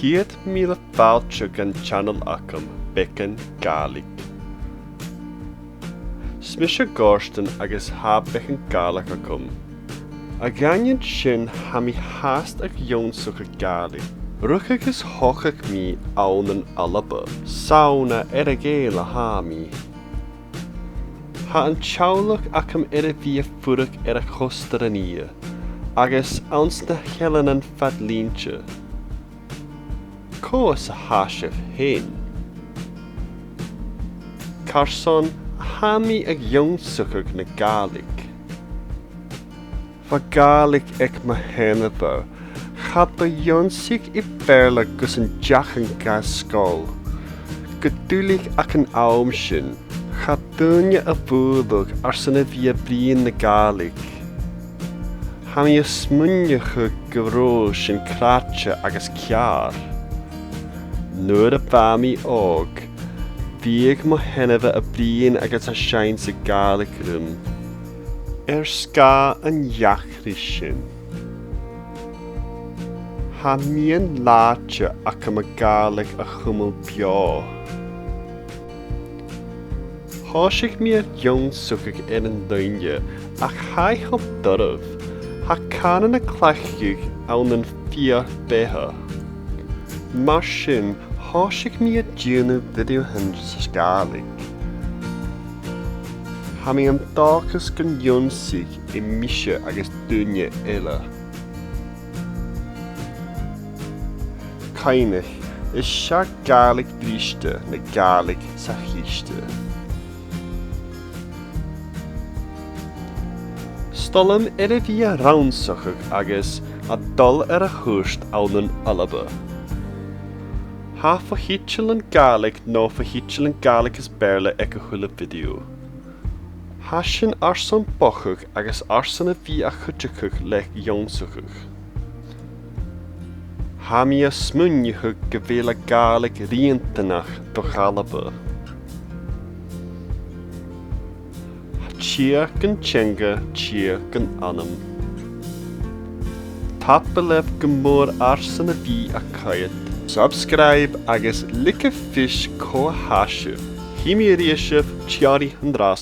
Ceud Mìle Fàilte gan channel acham Beagan Gàidhlig. Smisha Gorston agus ha Beagan Gàidhlig acham. A ganyan sin ha mi hast ag yonsach a Gaelic. Ruch agus hochach mi aunan alaba. Sauna eragéla ha mi. Ha an chawlach acham vi furach a chostarania. Agus ans na helen an fadlínte. Cos a hasif hen. Carson ha mi ag yonsach na Gaelic. Va Gaelic ag ma henaba. Gaat de jonsig I berla gus een jachan gas skol. Gedulig ac een aumshin. Gaat dunje a boedog arsene via brien na Gaelic. Ham je smunjige geroos in kratje agus kiar. Noor a bami og. Vieg mo heneva a brien agus a shines a Gaelic rum. Ska an jachrishin. Ha mian laatje ac am a Gaelic a chumel bio. Hoosig mi a jonsugig in an dunje, ach hai hop durf. Ha canan a clachig awn an fia beha. Marshin, hoosig mi a djunu video hundreds Gaelic. Ha mi am dòchas gan jonsig I misha agus dunje illa. Kainig is sha Gaelic briste na Gaelic sa chiiste. Stolam via raunsachig agus a dul a húst aunan alaba. Ha fahitchelan Gaelic no fahitchelan Gaelic is berle ag a hula video. Ha sin arsan bochig agus arsan a vi a chutjachig lech jonsachig. Ha mi a smunjachig gevela Gaelic rientenach dochalaba. Chia gan chenga, chia gan anam. Tapelef gemor arsan a vi a kayet. Subscribe agus like a fish ko hashiv. Himi rieshif chiari handrast.